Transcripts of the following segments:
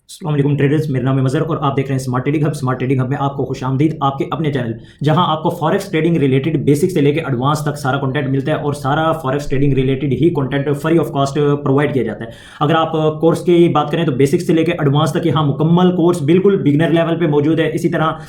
अस्सलाम वालेकुम ट्रेडर्स, मेरा नाम है मज़हर और आप देख रहे हैं smart trading hub. Smart trading hub में आपको खुशामदीद आपके अपने चैनल, जहां आपको फॉरेक्स ट्रेडिंग रिलेटेड बेसिक से लेकर एडवांस तक सारा कंटेंट मिलता है और सारा forex trading related he content free of cost provide किया जाता है। अगर आप कोर्स की बात करें तो बेसिक से लेकर एडवांस तक यहाँ मुकम्मल कोर्स बिल्कुल बिगिनर लेवल पे मौजूद है। इसी तरह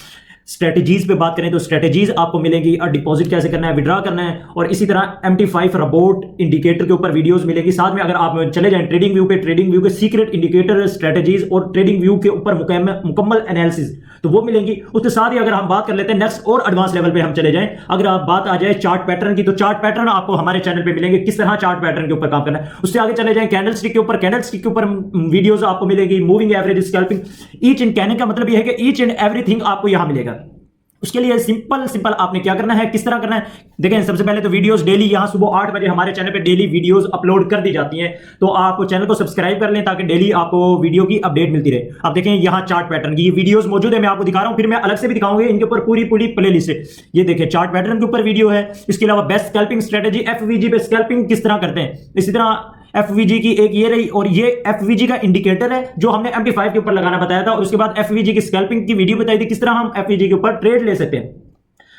स्ट्रेटजीज पे बात करें तो स्ट्रेटजीज आपको मिलेंगी और डिपॉजिट कैसे करना है, विड्रा करना है, और इसी तरह MT5 रोबोट इंडिकेटर के ऊपर वीडियोस मिलेगी। साथ में अगर आप चले जाएं ट्रेडिंग व्यू पे, ट्रेडिंग व्यू के सीक्रेट इंडिकेटर स्ट्रेटजीज और ट्रेडिंग व्यू के ऊपर मुकम्मल एनालिसिस तो वो मिलेंगी। उसके साथ ही अगर हम बात कर लेते हैं नेक्स्ट और एडवांस लेवल पे हम चले जाएं, अगर आप बात आ जाए चार्ट पैटर्न की, तो चार्ट पैटर्न आपको हमारे चैनल पे मिलेंगे, किस तरह चार्ट पैटर्न के ऊपर काम करना है। उससे आगे चले जाएं कैंडल स्टिक के ऊपर, कैंडल स्टिक के ऊपर वीडियोस आपको मिलेगी, moving average, scalping, each and कहने का मतलब यह है कि ईच एंड एवरीथिंग आपको यहां मिलेगा। उसके लिए सिंपल आपने क्या करना है, किस तरह करना है, देखें। सबसे पहले तो वीडियोस डेली यहां सुबह 8 बजे हमारे चैनल पे डेली वीडियोस अपलोड कर दी जाती हैं, तो आप चैनल को सब्सक्राइब कर लें ताकि डेली आपको वीडियो की अपडेट मिलती रहे। आप देखें यहां चार्ट पैटर्न की वीडियोस मौजूद है, मैं आपको दिखा रहा हूं, फिर मैं अलग से भी दिखाऊंगा इनके ऊपर पूरी प्लेलिस्ट है। ये देखें चार्ट पैटर्न के ऊपर वीडियो है। इसके अलावा बेस्ट स्कैल्पिंग स्ट्रेटेजी, FVG पे स्कैल्पिंग किस तरह करते हैं। इसी तरह FVG की एक ये रही, और ये FVG का इंडिकेटर है जो हमने MT5 के ऊपर लगाना बताया था, और उसके बाद FVG की स्कैल्पिंग की वीडियो बताई थी, किस तरह हम FVG के ऊपर ट्रेड ले सकते हैं।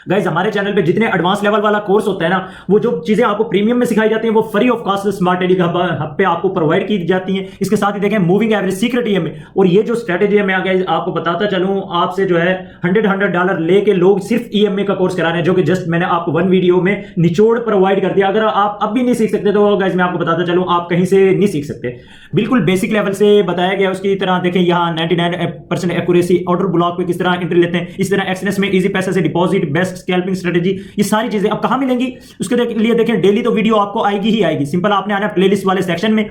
गाइज हमारे चैनल पे जितने एडवांस लेवल वाला कोर्स होता है ना, वो जो चीजें आपको प्रीमियम में सिखाई जाती हैं वो free of cost smart trading hub पे आपको प्रोवाइड की जाती हैं। इसके साथ ही देखें मूविंग एवरेज, सीक्रेट EMA, और ये जो स्ट्रेटेजी है मैं आगे आपको बताता चलूं, आपसे जो है $100 लेके लोग सिर्फ EMA का कोर्स करा रहे हैं, जो कि जस्ट मैंने आपको वन वीडियो में निचोड़ प्रोवाइड कर दिया। अगर आप अब भी नहीं सीख सकते तो गाइज मैं आपको बताता चलूं, आप कहीं से नहीं सीख सकते, बिल्कुल बेसिक लेवल से बताया गया। उसकी तरह देखें यहाँ 99% एक्यूरेसी, ऑर्डर ब्लॉक पे किस तरह एंट्री लेते हैं, इस तरह एक्सनेस में इजी पैसे से डिपॉजिट, बेस्ट स्कैल्पिंग स्ट्रेटेजी, ये सारी चीजें अब कहां मिलेंगी। उसके लिए देखें डेली तो वीडियो आपको आएगी ही आएगी। सिंपल आपने आना प्लेलिस्ट वाले सेक्शन में,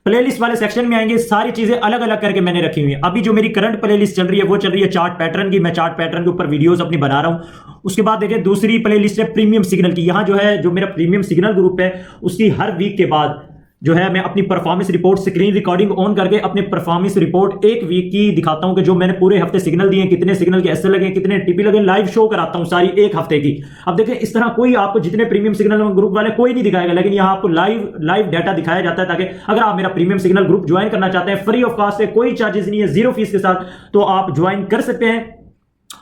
प्लेलिस्ट वाले सेक्शन में आएंगे, सारी चीजें अलग अलग करके मैंने रखी हुई है। अभी जो मेरी करंट प्लेलिस्ट चल रही है वो चल रही है चार्ट पैटर्न की, मैं चार्ट पैटर्न के ऊपर वीडियोस अपनी बना रहा हूं। उसके बाद देखिए दूसरी प्लेलिस्ट है प्रीमियम सिग्नल की। यहां जो है जो मेरा प्रीमियम सिग्नल ग्रुप है, उसकी हर वीक के बाद जो है मैं अपनी performance report screen recording on करके अपने परफॉर्मेंस रिपोर्ट एक वीक की दिखाता हूं कि जो मैंने पूरे हफ्ते सिग्नल दिए, कितने सिग्नल के एसएल लगे, कितने टीपी लगे, लाइव शो कराता हूं सारी एक हफ्ते की। अब देखें इस तरह कोई आपको जितने प्रीमियम सिग्नल ग्रुप वाले कोई नहीं दिखाएगा, लेकिन यहां आपको लाइव डाटा दिखाया जाता है, ताकि अगर आप मेरा प्रीमियम सिग्नल ग्रुप ज्वाइन करना चाहते हैं फ्री ऑफ कॉस्ट है, कोई चार्जेस नहीं है, 0 फीस के साथ, तो आप ज्वाइन कर सकते हैं।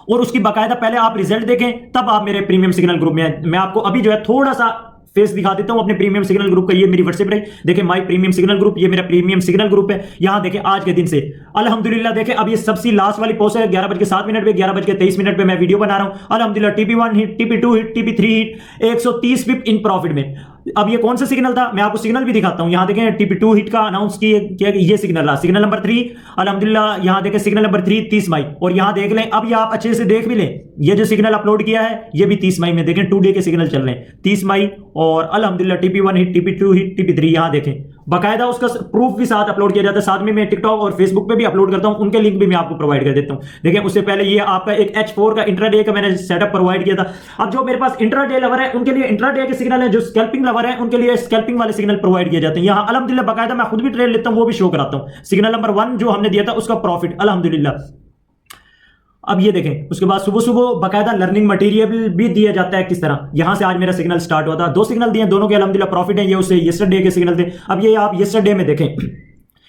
और उसकी बाकायदा पहले आप रिजल्ट देखें तब आप मेरे प्रीमियम सिग्नल ग्रुप में। मैं आपको अभी जो है थोड़ा सा फेस दिखा देता हूं अपने प्रीमियम सिग्नल ग्रुप का। ये मेरी व्हाट्सएप रही, देखें माय प्रीमियम सिग्नल ग्रुप, ये मेरा प्रीमियम सिग्नल ग्रुप है। यहां देखें आज के दिन से अल्हम्दुलिल्लाह देखें अब ये सबसे लास्ट वाली पोस्ट है 11:07 पे, 11:23 पे मैं वीडियो बना रहा हूं। अल्हम्दुलिल्लाह TP1 hit, TP2 hit, TP3 hit, 130 pip in profit में। अब ये कौन सा सिग्नल था, मैं आपको सिग्नल भी दिखाता हूं। यहां देखें TP2 हिट का अनाउंस किया, ये सिग्नल रहा, सिग्नल नंबर 3। अल्हम्दुलिल्लाह यहां देखें सिग्नल नंबर 3 30 मई, और यहां देख लें, अब ये आप अच्छे से देख भी लें, ये जो सिग्नल अपलोड किया है ये भी 30 मई में, देखें 2 डे के सिग्नल चल रहे हैं 30 मई, और अल्हम्दुलिल्लाह TP1 hit, TP2 hit, TP3 यहां देखें बाकायदा उसका प्रूफ भी साथ अपलोड किया जाता है। साथ में मैं टिकटॉक और फेसबुक पे भी अपलोड करता हूं, उनके लिंक भी मैं आपको प्रोवाइड कर देता हूं। देखिए उससे पहले ये आपका एक H4 का इंट्राडे का मैंने सेटअप प्रोवाइड किया था। अब जो मेरे पास इंट्राडे लवर है उनके लिए इंट्राडे के सिग्नल है, जो स्कैल्पिंग लवर है उनके लिए स्कैल्पिंग वाले सिग्नल प्रोवाइड किए जाते हैं। यहां अल्हम्दुलिल्लाह बाकायदा मैं खुद भी ट्रेड लेता हूं, वो भी शो कराता हूं। सिग्नल नंबर 1 जो हमने दिया था उसका प्रॉफिट अल्हम्दुलिल्लाह। अब ये देखें उसके बाद सुबह सुबह बाकायदा लर्निंग मटेरियल भी दिया जाता है किस तरह। यहां से आज मेरा सिग्नल स्टार्ट हुआ था, 2 सिग्नल दिए, दोनों के अल्हम्दुलिल्लाह प्रॉफिट है। ये उससे यस्टरडे के सिग्नल थे। अब ये आप यस्टरडे में देखें,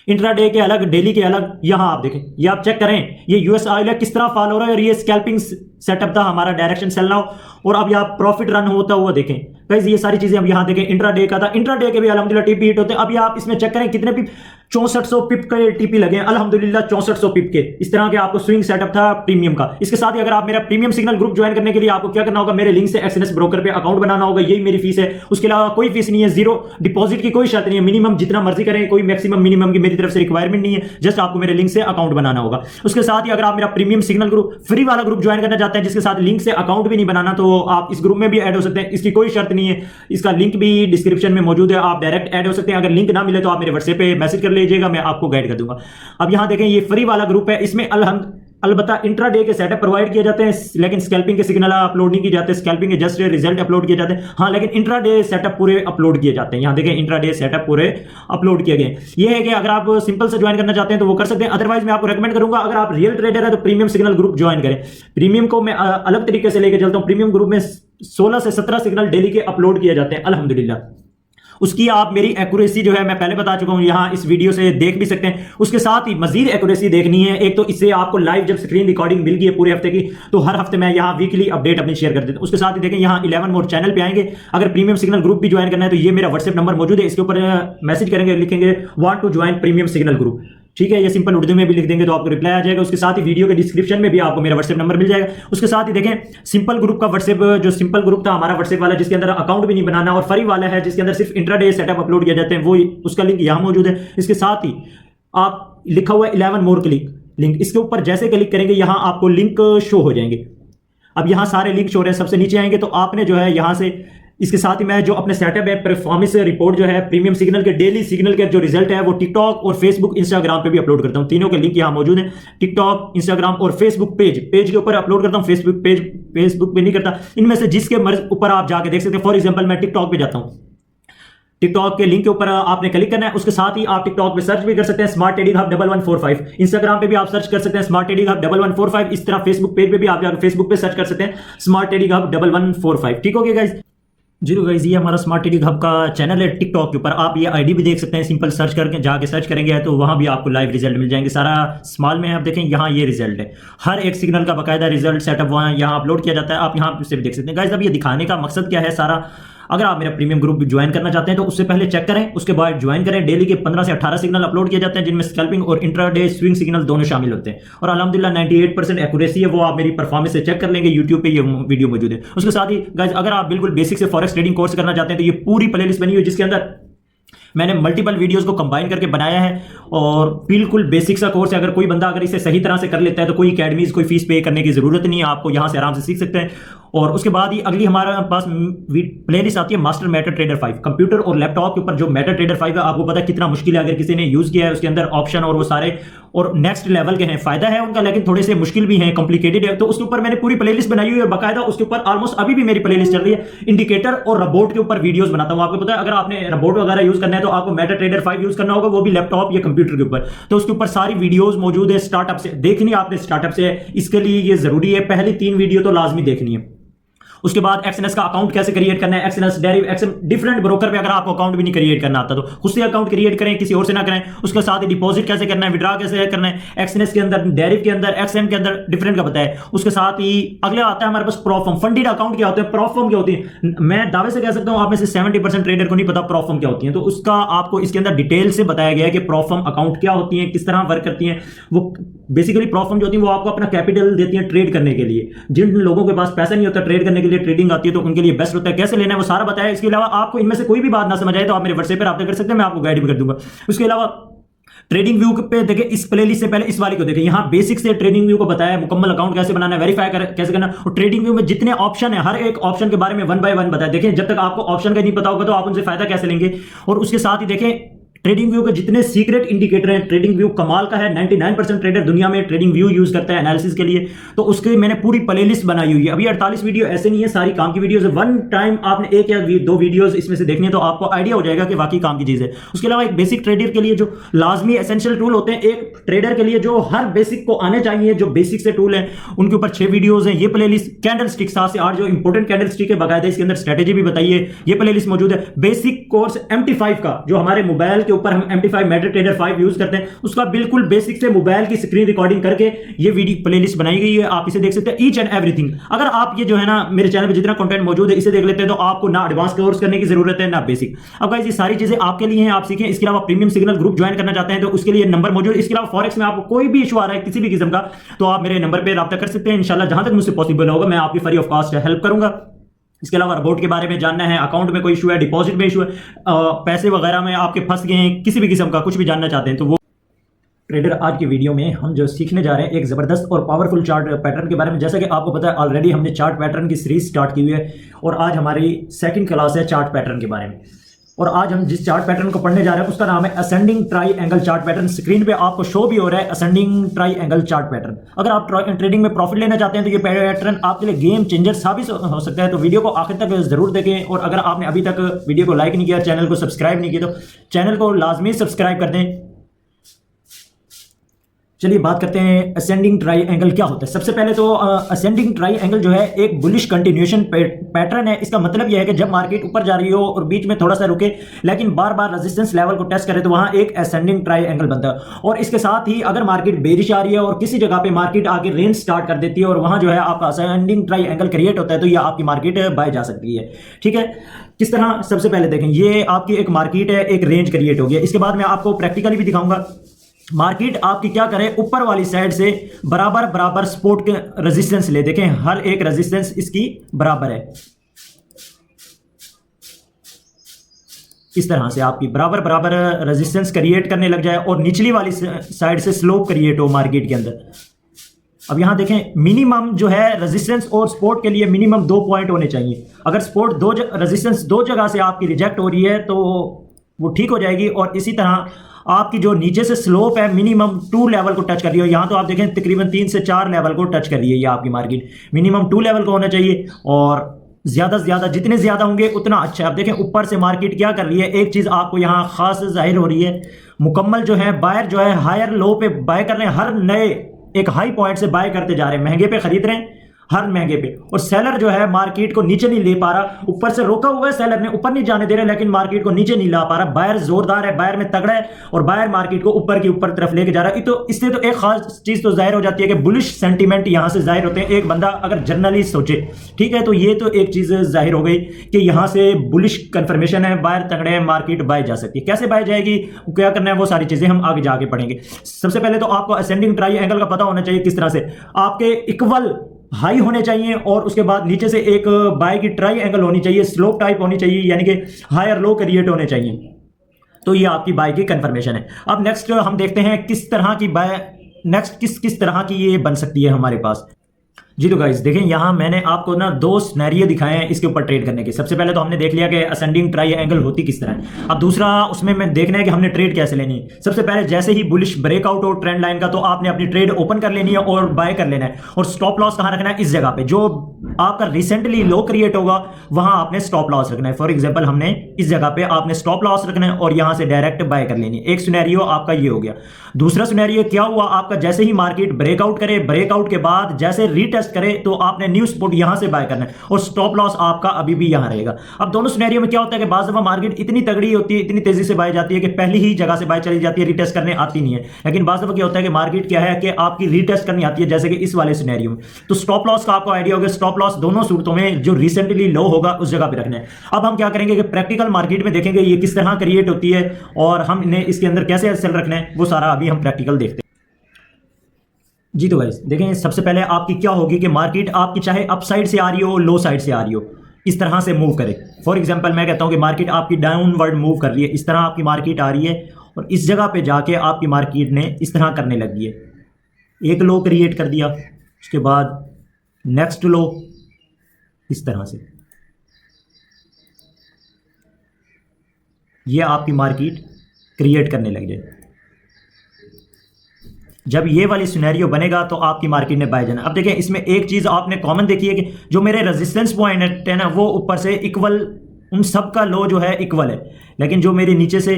इंट्राडे के अलग, डेली के अलग, यहां आप देखें, ये आप चेक करें, ये US ऑयल है किस तरह फॉल हो रहा है, और ये स्कैल्पिंग सेटअप था हमारा, डायरेक्शन सेल नाउ, और अब यहां प्रॉफिट रन होता हुआ देखें। गाइस ये सारी चीजें अब यहां देखें, इंट्राडे का था, इंट्राडे के भी अल्हम्दुलिल्लाह टीपी हिट होते हैं। अब ये आप इसमें चेक करें कितने पिप, 6400 पिप के टीपी लगे हैं अल्हम्दुलिल्लाह, 6400 पिप के। इस तरह के आपको स्विंग सेटअप था प्रीमियम का। इसके साथ ही अगर आप मेरा प्रीमियम सिग्नल ग्रुप ज्वाइन करने के लिए आपको क्या करना होगा, मेरे लिंक से एक्सएनएस ब्रोकर पे अकाउंट बनाना होगा, यही मेरी फीस है। उसके अलावा कोई फीस नहीं है, 0 डिपॉजिट की कोई शर्त नहीं है, मिनिमम जितना मर्जी करें, कोई मैक्सिमम मिनिमम की मेरी तरफ से रिक्वायरमेंट नहीं है, जस्ट आपको मेरे लिंक से अकाउंट बनाना होगा। उसके साथ ही अगर आप मेरा प्रीमियम सिग्नल ग्रुप फ्री वाला ग्रुप ज्वाइन करना चाहते हैं जिसके साथ लिंक से अकाउंट भी नहीं बनाना, तो आप इस ग्रुप में भी ऐड हो सकते हैं, इसकी कोई शर्त नहीं है। इसका लिंक भी डिस्क्रिप्शन में मौजूद है, आप डायरेक्ट ऐड हो सकते हैं। अगर लिंक ना मिले तो आप मेरे व्हाट्सएप पे मैसेज कर लीजिएगा, मैं आपको गाइड कर दूंगा। अब यहां देखें ये फ्री वाला ग्रुप है, इसमें अलबत्ता इंट्राडे के सेटअप प्रोवाइड किए जाते हैं, लेकिन स्कैल्पिंग के सिग्नल अपलोड नहीं किए जाते, स्कैल्पिंग के जस्ट रिजल्ट अपलोड किए जाते हैं। हाँ लेकिन इंट्राडे सेटअप पूरे अपलोड किए जाते हैं। यहां देखें इंट्राडे सेटअप पूरे अपलोड किए गए। ये है कि अगर आप सिंपल से ज्वाइन करना चाहते हैं तो वो कर सकते हैं, अदरवाइज मैं आपको रेकमेंड करूंगा अगर आप रियल ट्रेडर है तो प्रीमियम सिग्नल ग्रुप ज्वाइन करें। प्रीमियम को मैं अलग तरीके से लेकर चलता हूं। प्रीमियम ग्रुप में 16 से 17 सिग्नल डेली के अपलोड किए जाते हैं अल्हम्दुलिल्लाह। उसकी आप मेरी एक्यूरेसी जो है मैं पहले बता चुका हूं, यहां इस वीडियो से देख भी सकते हैं। उसके साथ ही मजीद एक्यूरेसी देखनी है एक तो इससे आपको लाइव जब स्क्रीन रिकॉर्डिंग मिल गई है पूरे हफ्ते की, तो हर हफ्ते मैं यहां वीकली अपडेट अपनी शेयर कर देता हूं। उसके साथ ही देखें यहां 11 मोर चैनल पे आएंगे, अगर प्रीमियम सिग्नल ग्रुप भी ज्वाइन करना है तो ये मेरा व्हाट्सएप नंबर मौजूद है, इसके ऊपर मैसेज करेंगे, लिखेंगे want to join premium signal group, ठीक है, ये सिंपल उर्दू में भी लिख देंगे तो आपको रिप्लाई आ जाएगा। उसके साथ ही वीडियो के डिस्क्रिप्शन में भी आपको मेरा व्हाट्सएप नंबर मिल जाएगा। उसके साथ ही देखें सिंपल ग्रुप का व्हाट्सएप, जो सिंपल ग्रुप था हमारा व्हाट्सएप वाला जिसके अंदर अकाउंट भी नहीं बनाना, और फ्री वाला है जिसके अंदर सिर्फ इंट्राडे सेटअप अपलोड किया जाते हैं, वो उसका लिंक यहां मौजूद है। इसके साथ ही आप लिखा हुआ है 11 मोर क्लिक लिंक, इसके ऊपर जैसे क्लिक करेंगे यहां आपको लिंक शो हो जाएंगे। अब यहां सारे लिंक शो हो रहे हैं, सबसे नीचे आएंगे तो आपने जो है यहां से, इसके साथ ही मैं जो अपने सेटअप है परफॉर्मेंस रिपोर्ट जो है प्रीमियम सिग्नल के डेली सिग्नल के जो रिजल्ट है वो टिकटॉक और फेसबुक इंस्टाग्राम पे भी अपलोड करता हूं, तीनों के लिंक यहां मौजूद है। टिकटॉक, इंस्टाग्राम और फेसबुक पेज के ऊपर अपलोड करता हूं, फेसबुक पे नहीं करता। इनमें से जिसके मर्ज ऊपर आप जाके देख सकते हैं। फॉर एग्जाम्पल मैं टिकटॉक पे जाता हूं, टिकटॉक के लिंक के ऊपर आपने क्लिक करना है। उसके साथ ही आप टिकटॉक पे सर्च भी कर सकते हैं स्मार्ट ट्रेडिंग हब 1145, इंस्टाग्राम पे भी आप सर्च कर सकते हैं स्मार्ट ट्रेडिंग हब 1145, इस तरह फेसबुक पेज पे भी आप जाकर फेसबुक पे सर्च कर सकते हैं स्मार्ट ट्रेडिंग हब 1145, ठीक हो गया गाइस। जी तो गाइस ये हमारा स्मार्ट ट्रेडिंग हब का चैनल है टिकटॉक के ऊपर, आप ये आईडी भी देख सकते हैं, सिंपल सर्च करके जाके सर्च करेंगे तो वहां भी आपको लाइव रिजल्ट मिल जाएंगे। सारा स्मॉल में आप देखें यहाँ ये रिजल्ट है, हर एक सिग्नल का बाकायदा रिजल्ट सेटअप वहाँ यहाँ अपलोड किया जाता है, आप यहाँ से भी देख सकते हैं। गाइस अब ये दिखाने का मकसद क्या है सारा, अगर आप मेरा प्रीमियम ग्रुप ज्वाइन करना चाहते हैं तो उससे पहले चेक करें, उसके बाद ज्वाइन करें। डेली के 15 से 18 सिग्नल अपलोड किए जाते हैं जिनमें स्कैल्पिंग और इंट्राडे स्विंग सिग्नल दोनों शामिल होते हैं, और अल्हम्दुलिल्लाह 98% एक्यूरेसी है, वो आप मेरी परफॉर्मेंस से चेक कर लेंगे, यूट्यूब पे ये वीडियो मौजूद है। उसके साथ ही गाइस अगर आप बिल्कुल बेसिक से फॉरेक्स ट्रेडिंग कोर्स करना चाहते हैं तो ये पूरी प्लेलिस्ट बनी हुई है जिसके अंदर मैंने मल्टीपल वीडियोस को कंबाइन करके बनाया है, और बिल्कुल बेसिक सा कोर्स है। अगर कोई बंदा अगर इसे सही तरह से कर लेता है तो कोई अकेडमीज कोई फीस पे करने की जरूरत नहीं है, आपको यहां से आराम से सीख सकते हैं। और उसके बाद ही अगली हमारे पास प्लेलिस्ट आती है मास्टर मेटा ट्रेडर 5, कंप्यूटर और लैपटॉप के ऊपर जो मेटा ट्रेडर 5 है, आपको पता है कितना मुश्किल है, अगर किसी ने यूज किया है उसके अंदर ऑप्शन और वो सारे और नेक्स्ट लेवल के हैं, फायदा है उनका लेकिन थोड़े से मुश्किल भी हैं, कॉम्प्लिकेटेड है। तो उसके ऊपर मैंने पूरी प्लेलिस्ट बनाई हुई है और बाकायदा उसके ऊपर ऑलमोस्ट अभी भी मेरी प्लेलिस्ट चल रही है। इंडिकेटर और रोबोट के ऊपर वीडियोस बनाता हूं, आपको पता है अगर आपने रोबोट वगैरह यूज करना है तो आपको मेटा ट्रेडर 5 यूज करना होगा, वो भी लैपटॉप या कंप्यूटर के ऊपर। तो उसके ऊपर सारी वीडियोस मौजूद है, स्टार्टअप से देखनी आपने, स्टार्टअप से, इसके लिए ये जरूरी है, पहली 3 वीडियो तो लाजमी देखनी है। उसके बाद एक्सएनएस का अकाउंट कैसे क्रिएट करना है, एक्सएनएस डेरिव डिफरेंट ब्रोकर पे अगर आपको अकाउंट भी नहीं क्रिएट करना आता तो खुद से अकाउंट क्रिएट करें, किसी और से ना करें। उसके साथ ही डिपॉजिट कैसे करना है, विड्रॉ कैसे करना है, एक्सएनएस के अंदर, डेरिव के अंदर, एक्सएम के अंदर डिफरेंट का बताया है। उसके साथ ही अगले आता है हमारे पास प्रॉफर्म, फंडेड अकाउंट क्या होते हैं, प्रॉफर्म क्या होती है। मैं दावे से कह सकता हूं आप में से 70% ट्रेडर को नहीं पता प्रॉफर्म क्या होती है, तो उसका आपको इसके अंदर डिटेल से बताया गया है कि प्रॉफर्म अकाउंट क्या होती है, किस तरह वर्क करती है। वो बेसिकली प्रॉफर्म जो होती है वो आपको अपना कैपिटल देती है ट्रेड करने के लिए, जिन लोगों के पास पैसा नहीं होता ट्रेड करने के लिए, ट्रेडिंग आती है तो उनके लिए बेस्ट होता है, कैसे लेना है वो सारा बताया। इसके अलावा आपको इनमें से कोई भी बात ना समझ आए तो आप मेरे व्हाट्सएप पर राब्ता कर सकते हैं, मैं आपको गाइड भी कर दूंगा। उसके अलावा ट्रेडिंग व्यू पे देखिए, इस प्लेलिस्ट से पहले इस वाली को देखिए, यहां बेसिक से ट्रेडिंग व्यू को बताया, मुकम्मल अकाउंट कैसे बनाना है, वेरीफाई कैसे करना, और ट्रेडिंग व्यू में जितने ऑप्शन है हर एक ऑप्शन के बारे में 1 बाय 1 बताया। देखिए जब तक आपको ऑप्शन का नहीं पता होगा तो आप उनसे फायदा कैसे लेंगे। और उसके साथ ही देखें ट्रेडिंग व्यू के जितने सीक्रेट इंडिकेटर हैं, ट्रेडिंग व्यू कमाल का है, 99% ट्रेडर दुनिया में ट्रेडिंग व्यू यूज करता है एनालिसिस के लिए, तो उसके मैंने पूरी प्लेलिस्ट बनाई हुई है। अभी 48 वीडियो ऐसे नहीं है, सारी काम की वीडियोस है, वन टाइम आपने 1 या 2 वीडियोस इसमें से देखने तो आपको आइडिया हो जाएगा कि वाकई काम की चीज है। उसके अलावा एक बेसिक ट्रेडर के लिए जो लाजमी एसेंशियल टूल होते हैं, एक ट्रेडर के लिए जो हर बेसिक को आने चाहिए, जो बेसिक से टूल है उनके ऊपर 6 वीडियोस हैं। ये प्लेलिस्ट कैंडल स्टिक 7 से 8 जो इंपॉर्टेंट कैंडल स्टिक है बकायदा इसके अंदर स्ट्रेटेजी भी बताइए, ये प्लेलिस्ट मौजूद है। बेसिक कोर्स MT5 का जो हमारे मोबाइल के ऊपर हम MT5 मेटा ट्रेडर 5 यूज करते हैं, उसका बिल्कुल बेसिक से मोबाइल की स्क्रीन रिकॉर्डिंग करके ये वीडियो प्लेलिस्ट बनाई गई है, आप इसे देख सकते हैं ईच एंड एवरीथिंग। अगर आप ये जो है ना मेरे चैनल पे जितना कंटेंट मौजूद है इसे देख लेते हैं तो आपको ना एडवांस कोर्स करने की जरूरत है ना बेसिक। अब गाइस ये सारी चीजें आपके लिए हैं, आप सीखें। इसके अलावा प्रीमियम सिग्नल ग्रुप ज्वाइन करना चाहते हैं तो उसके लिए नंबर मौजूद है। इसके अलावा फॉरेक्स में आपको कोई भी इशू आ रहा है किसी भी किस्म का तो आप मेरे नंबर पर राब्ता कर सकते हैं, इंशाल्लाह जहां तक मुझसे पॉसिबल होगा मैं आपकी फ्री ऑफ कॉस्ट हेल्प करूंगा। इसके अलावा रोबोट के बारे में जानना है, अकाउंट में कोई इशू है, डिपॉजिट में इशू है, पैसे वगैरह में आपके फंस गए हैं, किसी भी किस्म का कुछ भी जानना चाहते हैं तो वो ट्रेडर आज की वीडियो में हम जो सीखने जा रहे हैं एक ज़बरदस्त और पावरफुल चार्ट पैटर्न के बारे में। जैसा कि आपको पता है ऑलरेडी हमने चार्ट पैटर्न की सीरीज स्टार्ट की हुई है और आज हमारी सेकंड क्लास है चार्ट पैटर्न के बारे में। और आज हम जिस चार्ट पैटर्न को पढ़ने जा रहे हैं उसका नाम है ascending try angle chart pattern. Screen पे आपको शो भी हो रहा है ascending try angle chart pattern. अगर आप ट्रेडिंग में प्रॉफिट लेना चाहते हैं तो ये पैटर्न आपके लिए गेम चेंजर साबित हो सकता है। तो वीडियो को आखिर तक जरूर देखें और अगर आपने अभी तक वीडियो को लाइक नहीं किया, चैनल को सब्सक्राइब नहीं किया तो चैनल को लाजमी सब्सक्राइब कर दें चलिए बात करते हैं असेंडिंग ट्राइएंगल क्या होता है। सबसे पहले तो असेंडिंग ट्राइएंगल जो है एक बुलिश कंटिन्यूएशन पैटर्न है। इसका मतलब यह है कि जब मार्केट ऊपर जा रही हो और बीच में थोड़ा सा रुके लेकिन बार बार रेजिस्टेंस लेवल को टेस्ट करे तो वहां एक असेंडिंग ट्राइएंगल बनता है। और इसके साथ ही अगर मार्केट बेरिश आ रही है और किसी जगह पे मार्केट आके रेंज स्टार्ट कर देती है और वहां जो है आपका असेंडिंग ट्राइएंगल क्रिएट होता है तो यह आपकी मार्केट बाय जा सकती है। ठीक है, किस तरह? सबसे पहले देखें, ये आपकी एक मार्केट है, एक रेंज क्रिएट हो गया। इसके बाद मैं आपको प्रैक्टिकली भी दिखाऊंगा। मार्केट आपकी क्या करे, ऊपर वाली साइड से बराबर बराबर सपोर्ट के रेजिस्टेंस ले। देखें हर एक रेजिस्टेंस इसकी बराबर है। इस तरह से आपकी बराबर बराबर रेजिस्टेंस क्रिएट करने लग जाए और निचली वाली साइड से स्लोप क्रिएट हो मार्केट के अंदर। अब यहां देखें मिनिमम जो है रेजिस्टेंस और सपोर्ट के लिए मिनिमम 2 पॉइंट होने चाहिए। अगर सपोर्ट रेजिस्टेंस दो जगह से आपकी रिजेक्ट हो रही है तो वो ठीक हो जाएगी। और इसी तरह आपकी जो नीचे से स्लोप है मिनिमम 2 लेवल को टच कर रही है। यहां तो आप देखें तकरीबन 3 से 4 लेवल को टच कर रही है। ये आपकी मार्केट मिनिमम 2 लेवल को होना चाहिए और ज्यादा से ज्यादा जितने ज्यादा होंगे उतना अच्छा है। आप देखें ऊपर से मार्केट क्या कर रही है, एक चीज आपको यहां खास जाहिर हो रही है, मुकम्मल जो है बायर जो है हायर लो पे बाय कर रहे हैं, हर नए एक हाई पॉइंट से बाय करते जा रहे हैं, महंगे पे खरीद रहे हैं हर महंगे पे। और सेलर जो है मार्केट को नीचे नहीं ले पा रहा, ऊपर से रोका हुआ है सेलर ने, ऊपर नहीं जाने दे रहे लेकिन मार्केट को नीचे नहीं ला पा रहा। बायर जोरदार है, बायर में तगड़ा है और बायर मार्केट को ऊपर की ऊपर तरफ लेके जा रहा है। तो इससे तो एक खास चीज तो जाहिर हो जाती है कि बुलिश सेंटीमेंट यहां से जाहिर होते हैं। एक बंदा अगर जनरली सोचे, ठीक है, तो ये तो एक चीज जाहिर हो गई कि यहां से बुलिश कंफर्मेशन है, बायर तगड़े है, मार्केट बाय जा सकती है। कैसे बाय जाएगी, क्या करना है, वो सारी चीजें हम आगे जाके पढ़ेंगे। सबसे पहले तो आपको असेंडिंग ट्राइएंगल का पता होना चाहिए किस तरह से आपके इक्वल हाई होने चाहिए और उसके बाद नीचे से एक बाय की ट्राइएंगल होनी चाहिए, स्लोप टाइप होनी चाहिए, यानी कि हायर लो क्रिएट होने चाहिए। तो ये आपकी बाय की कंफर्मेशन है। अब नेक्स्ट हम देखते हैं किस तरह की बाय, नेक्स्ट किस तरह की ये बन सकती है हमारे पास। जी तो गाइस देखें, यहां मैंने आपको ना 2 सिनेरियो दिखाए हैं इसके ऊपर ट्रेड करने के। सबसे पहले तो हमने देख लिया कि असेंडिंग ट्राइएंगल होती किस तरह है। अब दूसरा उसमें मैं देखना है कि हमने ट्रेड कैसे लेनी है। सबसे पहले जैसे ही बुलिश ब्रेकआउट हो ट्रेंड लाइन का तो आपने अपनी ट्रेड ओपन कर लेनी है और बाय कर लेना है। और स्टॉप लॉस कहां रखना है, इस जगह पे जो आपका रिसेंटली लो क्रिएट होगा वहां आपने स्टॉप लॉस रखना है। फॉर एग्जांपल हमने इस जगह पे आपने स्टॉप लॉस रखना है और यहां से डायरेक्ट बाय कर लेनी है। एक सिनेरियो आपका ये हो गया। दूसरा सिनेरियो क्या हुआ, आपका जैसे ही मार्केट ब्रेकआउट करे, ब्रेकआउट के बाद जैसे रीटेस्ट करे तो आपने न्यू सपोर्ट यहां से बाय करना है और स्टॉप लॉस आपका अभी भी यहां रहेगा। अब दोनों सिनेरियो में क्या होता है कि बाज़ दफा मार्केट इतनी तगड़ी होती है, इतनी तेजी से बाय जाती है कि पहली ही जगह से बाय चली जाती है, रीटेस्ट करने आती नहीं है। लेकिन बाज़ दफा क्या होता है कि मार्केट क्या है कि आपकी रीटेस्ट करनी आती है, जैसे कि इस वाले सिनेरियो में। तो स्टॉप लॉस का आपको आइडिया होगा, स्टॉप लॉस दोनों सूरतों में जो रिसेंटली लो होगा उस जगह पे रखना है। अब हम क्या करेंगे कि प्रैक्टिकल मार्केट में देखेंगे ये किस तरह क्रिएट होती है और हम इन्हें इसके अंदर कैसे सेल रखना है, वो सारा अभी हम प्रैक्टिकल देखते हैं। जी तो गाइस देखें, सबसे पहले आपकी क्या होगी कि मार्केट आपकी चाहे अप साइड से आ रही हो, लो साइड से आ रही हो, इस तरह से मूव करे। फॉर एग्जांपल मैं कहता हूं कि मार्केट आपकी डाउनवर्ड मूव कर रही है, इस तरह आपकी मार्केट आ रही है और इस जगह पे जाके आपकी मार्केट ने इस तरह करने लगी है। एक लो क्रिएट कर दिया, उसके बाद नेक्स्ट लो, इस तरह से ये आपकी मार्केट क्रिएट करने लग जाए। जब ये वाली सिनेरियो बनेगा तो आपकी मार्केट ने बाय जाना। अब देखिए इसमें एक चीज आपने कॉमन देखी है कि जो मेरे रेजिस्टेंस पॉइंट है ना वो ऊपर से इक्वल, उन सब का लो जो है इक्वल है, लेकिन जो मेरे नीचे से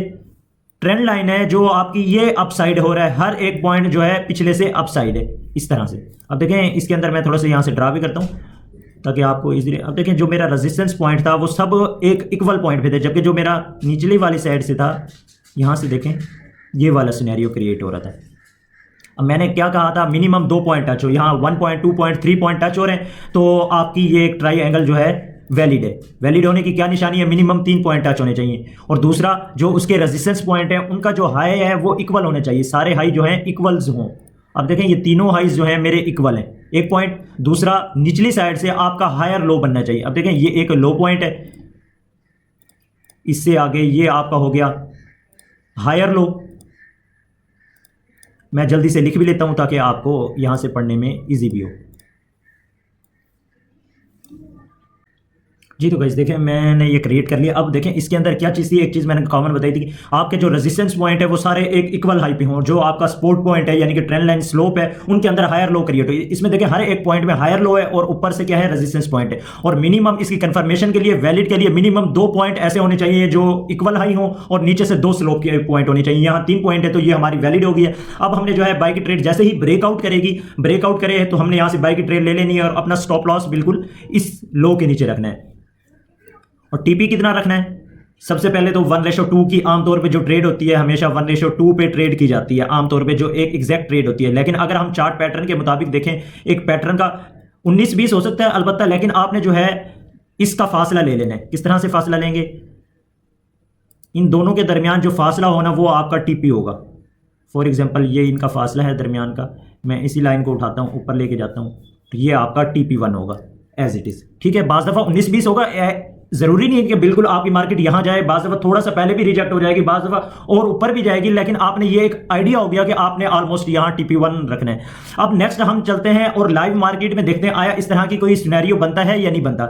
ट्रेंड लाइन है जो आपकी ये अपसाइड हो रहा है, हर एक पॉइंट जो है पिछले से अपसाइड है, इस तरह से। अब देखें इसके अंदर मैं थोड़ा सा यहाँ से ड्रा भी करता हूँ ताकि आपको इजीली। अब देखें जो मेरा रेजिस्टेंस पॉइंट था वो सब एक इक्वल पॉइंट पे थे, जबकि जो मेरा निचली वाली साइड से था, यहाँ से देखें ये वाला सिनेरियो क्रिएट हो रहा था। अब मैंने क्या कहा था, मिनिमम 2 पॉइंट टच हो, यहाँ 1 पॉइंट 2 पॉइंट 3 पॉइंट टच हो रहे हैं तो आपकी ये एक ट्राइएंगल जो है वैलिड है। वैलिड होने की क्या निशानी है, मिनिमम 3 पॉइंट टच होने चाहिए। और दूसरा जो उसके रेजिस्टेंस पॉइंट है उनका जो हाई है वो इक्वल होने चाहिए, सारे हाई जो हैं इक्वल्स हों। अब देखें ये तीनों हाइज जो हैं मेरे इक्वल हैं, एक पॉइंट। दूसरा निचली साइड से आपका हायर लो बनना चाहिए। अब देखें ये एक लो पॉइंट है, इससे आगे ये आपका हो गया हायर लो। मैं जल्दी से लिख भी लेता हूं ताकि आपको यहां से पढ़ने में इजी भी हो। जी तो गाइस देखें मैंने ये क्रिएट कर लिया। अब देखें इसके अंदर क्या चीज़ थी, एक चीज़ मैंने कॉमन बताई थी कि आपके जो रेजिस्टेंस पॉइंट है वो सारे एक इक्वल हाई पे हों। जो आपका सपोर्ट पॉइंट है यानी कि ट्रेंड लाइन स्लोप है उनके अंदर हायर लो क्रिएट हो। इसमें देखें हर एक पॉइंट में हायर लो है और ऊपर से क्या है रेजिस्टेंस पॉइंट है। और मिनिमम इसकी कंफर्मेशन के लिए वैलिड के लिए मिनिमम 2 पॉइंट ऐसे होने चाहिए जो इक्वल हाई हो और नीचे से 2 स्लोप के पॉइंट होने चाहिए। यहाँ 3 पॉइंट है तो ये हमारी वैलिड होगी है। अब हमने जो है बाई की ट्रेड जैसे ही ब्रेकआउट करे तो हमने यहाँ से बाई की ट्रेड ले लेनी है और अपना स्टॉप लॉस बिल्कुल इस लो के नीचे रखना है। और टीपी कितना रखना है? सबसे पहले तो 1:2 की आमतौर पे जो ट्रेड होती है हमेशा 1:2 पे ट्रेड की जाती है आमतौर पे, जो एक एग्जैक्ट ट्रेड होती है। लेकिन अगर हम चार्ट पैटर्न के मुताबिक देखें, एक पैटर्न का 19-20 हो सकता है अलबत्ता, लेकिन आपने जो है इसका फासला ले लेना है। किस तरह से फासला लेंगे? इन दोनों के दरमियान जो फासला होना वो आपका टीपी होगा। फॉर एग्जाम्पल ये इनका फासला है दरमियान का, मैं इसी लाइन को उठाता हूँ ऊपर लेके जाता हूँ तो ये आपका TP1 होगा एज इट इज। ठीक है, बाज़ दफ़ा 19-20 होगा, जरूरी नहीं है कि बिल्कुल आपकी मार्केट यहां जाए। बाज़ दफ़ा थोड़ा सा पहले भी रिजेक्ट हो जाएगी, बाज़ दफ़ा और ऊपर भी जाएगी, लेकिन आपने ये एक आइडिया हो गया कि आपने ऑलमोस्ट यहां TP1 रखना है। अब नेक्स्ट हम चलते हैं और लाइव मार्केट में देखते हैं आया इस तरह की कोई सिनेरियो बनता है या नहीं बनता।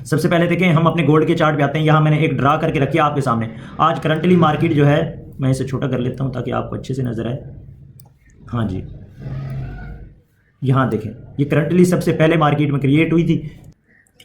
सबसे पहले देखें हम अपने गोल्ड के चार्ट पे आते हैं। यहां मैंने एक ड्रा करके रखी है आपके सामने। आज करंटली मार्केट जो है, मैं इसे छोटा कर लेता हूं ताकि आपको अच्छे से नजर आए। हाँ जी, यहां देखें ये करंटली सबसे पहले मार्केट में क्रिएट हुई थी।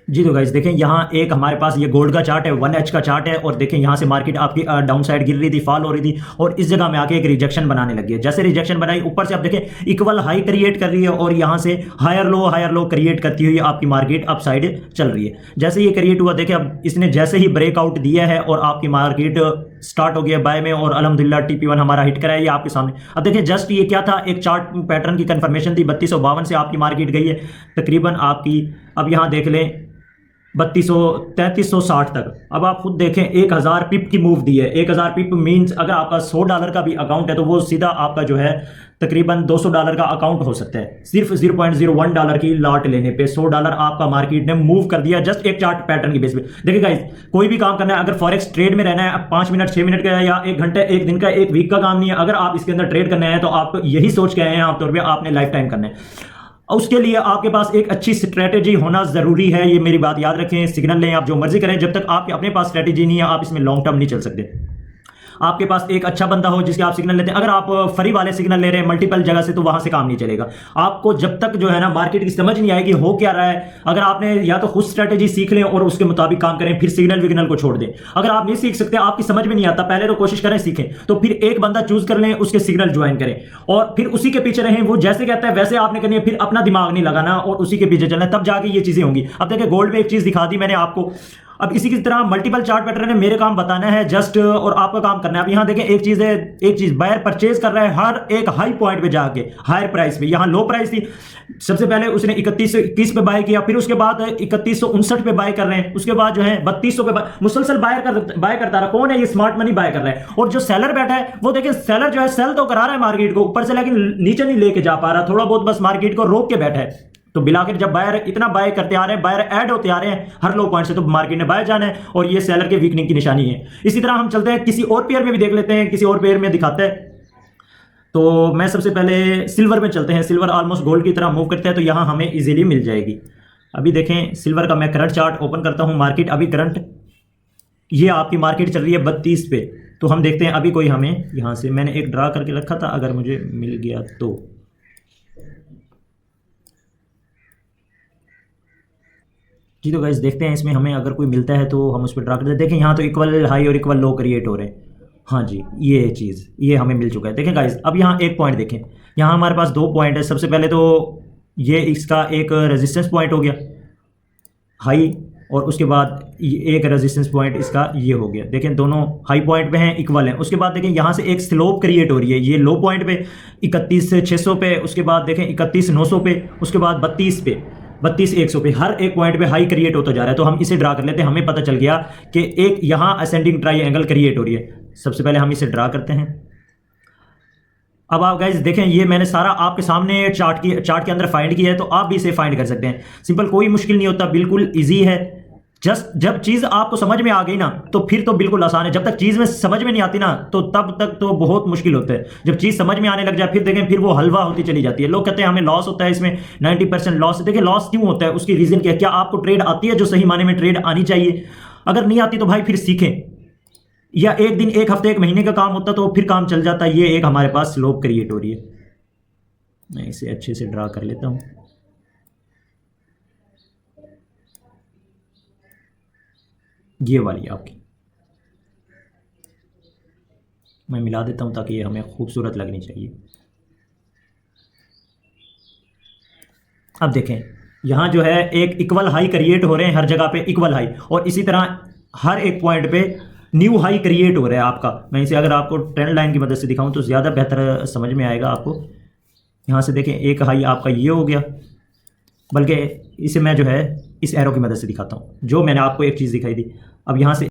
जी तो गाइस देखें यहाँ एक हमारे पास ये गोल्ड का चार्ट है, 1H का चार्ट है और देखें यहाँ से मार्केट आपकी डाउन साइड गिर रही थी, फॉल हो रही थी और इस जगह में आके एक रिजेक्शन बनाने लगी है। जैसे रिजेक्शन बनाई ऊपर से आप देखें इक्वल हाई क्रिएट कर रही है और यहाँ से हायर लो क्रिएट करती हुई आपकी मार्केट अप साइड चल रही है। जैसे ये क्रिएट हुआ देखें, अब इसने जैसे ही ब्रेकआउट दिया है और आपकी मार्केट स्टार्ट हो गया बाय में और अल्हम्दुलिल्लाह TP1 हमारा हिट कराया ये आपके सामने। अब देखिए जस्ट ये क्या था, एक चार्ट पैटर्न की कंफर्मेशन थी। 3252 से आपकी मार्केट गई है तकरीबन आपकी, अब यहाँ देख लें 3360 तक। अब आप खुद देखें 1000 पिप की मूव दी है। 1000 पिप मींस अगर आपका $100 का भी अकाउंट है तो वो सीधा आपका जो है तकरीबन $200 का अकाउंट हो सकता है। सिर्फ $0.01 की लॉट लेने पे $100 आपका मार्केट ने मूव कर दिया जस्ट एक चार्ट पैटर्न की बेस पे। देखिए गाइस, कोई भी काम करना है, अगर फॉरेक्स ट्रेड में रहना है 5 मिनट 6 मिनट का या 1 घंटे 1 दिन का 1 वीक का काम नहीं है। अगर आप इसके अंदर ट्रेड करना है तो आप यही सोच के आए हैं आमतौर पर आपने लाइफ टाइम करना है। उसके लिए आपके पास एक अच्छी स्ट्रेटेजी होना जरूरी है, ये मेरी बात याद रखें। सिग्नल लें आप जो मर्जी करें, जब तक आपके अपने पास स्ट्रेटेजी नहीं है आप इसमें लॉन्ग टर्म नहीं चल सकते। आपके पास एक अच्छा बंदा हो जिसके आप सिग्नल लेते हैं। अगर आप फ्री वाले सिग्नल ले रहे हैं मल्टीपल जगह से तो वहां से काम नहीं चलेगा। आपको जब तक जो है ना मार्केट की समझ नहीं आएगी हो क्या रहा है, अगर आपने या तो खुद स्ट्रेटेजी सीख लें और उसके मुताबिक काम करें, फिर सिग्नल विग्नल को छोड़ दें। अगर आप नहीं सीख सकते, आपकी समझ में नहीं आता, पहले तो कोशिश करें सीखें, तो फिर एक बंदा चूज कर लें, उसके सिग्नल ज्वाइन करें और फिर उसी के पीछे रहें। वो जैसे कहता है वैसे आपने करनी है, फिर अपना दिमाग नहीं लगाना और उसी के पीछे चलना, तब जाके ये चीजें होंगी। अब देखिए गोल्ड में एक चीज दिखा दी मैंने आपको। अब इसी की तरह मल्टीपल चार्ट पैटर्न है, मेरे काम बताना है जस्ट और आपका काम करना है। अब यहां देखें एक चीज बायर परचेज कर रहा है हर एक हाई पॉइंट पे जाके, हायर प्राइस पे। यहां लो प्राइस थी, सबसे पहले उसने 3121 पे बाय किया, फिर उसके बाद 3159 पे बाय कर रहे हैं, उसके बाद जो है 3200 पे मुसलसल बाय करता रहा। कौन है ये? स्मार्ट मनी बाय कर रहा है। और जो सेलर बैठा है वो देखिए सेलर जो है सेल तो करा रहा है मार्केट को ऊपर से, लेकिन नीचे नहीं लेके जा पा रहा, थोड़ा बहुत बस मार्केट को रोक के बैठा है। तो बिलाकर जब बायर इतना बाय करते आ रहे हैं, बायर ऐड होते आ रहे हैं हर लो पॉइंट से, तो मार्केट ने बाय जाना है और ये सेलर के वीकनिंग की निशानी है। इसी तरह हम चलते हैं किसी और पेयर में भी देख लेते हैं, किसी और पेयर में दिखाते हैं। तो मैं सबसे पहले सिल्वर में चलते हैं। सिल्वर ऑलमोस्ट गोल्ड की तरह मूव करता है तो यहां हमें इजीली मिल जाएगी। अभी देखें सिल्वर का मैं करंट चार्ट ओपन करता हूं। मार्केट अभी करंट ये आपकी मार्केट चल रही है 32 पे, तो हम देखते हैं अभी कोई हमें यहां से, मैंने एक ड्रा करके रखा था, अगर मुझे मिल गया तो। जी तो गाइस देखते हैं इसमें हमें अगर कोई मिलता है तो हम उस पर ड्रा करते हैं। देखें यहाँ तो इक्वल हाई और इक्वल लो क्रिएट हो रहे हैं। हाँ जी, ये चीज़ ये हमें मिल चुका है। देखें गाइस, अब यहाँ एक पॉइंट देखें, यहाँ हमारे पास 2 पॉइंट है। सबसे पहले तो ये इसका एक रेजिस्टेंस पॉइंट हो गया हाई, और उसके बाद एक रेजिस्टेंस पॉइंट इसका ये हो गया। देखें दोनों हाई पॉइंट पे हैं, इक्वल हैं। उसके बाद देखें यहाँ से एक स्लोप क्रिएट हो रही है, ये लो पॉइंट पे 31600 पे, उसके बाद देखें 31900 पे, उसके बाद 32 पे, 32100 पे, हर एक पॉइंट पे हाई क्रिएट होता जा रहा है। तो हम इसे ड्रा कर लेते हैं। हमें पता चल गया कि एक यहाँ असेंडिंग ट्रायंगल क्रिएट हो रही है। सबसे पहले हम इसे ड्रा करते हैं। अब आप गाइस देखें ये मैंने सारा आपके सामने चार्ट के अंदर फाइंड किया है, तो आप भी इसे फाइंड कर सकते हैं। सिंपल, कोई मुश्किल नहीं होता, बिल्कुल ईजी है। जब चीज़ आपको समझ में आ गई ना तो फिर तो बिल्कुल आसान है। जब तक चीज़ में समझ में नहीं आती ना तो तब तक तो बहुत मुश्किल होता है। जब चीज़ समझ में आने लग जाए फिर देखें, फिर वो हलवा होती चली जाती है। लोग कहते हैं हमें लॉस होता है इसमें, 90% लॉस। देखिए लॉस क्यों होता है, उसकी रीज़न क्या है? क्या आपको ट्रेड आती है जो सही माने में ट्रेड आनी चाहिए? अगर नहीं आती तो भाई फिर सीखें, या एक दिन, एक हफ्ते, एक महीने का काम होता तो फिर काम चल जाता। ये एक हमारे पास स्लोप क्रिएट हो रही है। मैं इसे अच्छे से ड्रा कर लेता हूँ। ये वाली आपकी मैं मिला देता हूँ ताकि ये हमें खूबसूरत लगनी चाहिए। अब देखें यहाँ जो है एक इक्वल हाई क्रिएट हो रहे हैं हर जगह पे, इक्वल हाई, और इसी तरह हर एक पॉइंट पे न्यू हाई क्रिएट हो रहा है आपका। मैं इसे अगर आपको ट्रेंड लाइन की मदद से दिखाऊं तो ज़्यादा बेहतर समझ में आएगा आपको। यहाँ से देखें एक हाई आपका ये हो गया, बल्कि इसे मैं जो है इस एरो की मदद से दिखाता हूँ। जो मैंने आपको एक चीज़ दिखाई थी, अब यहाँ से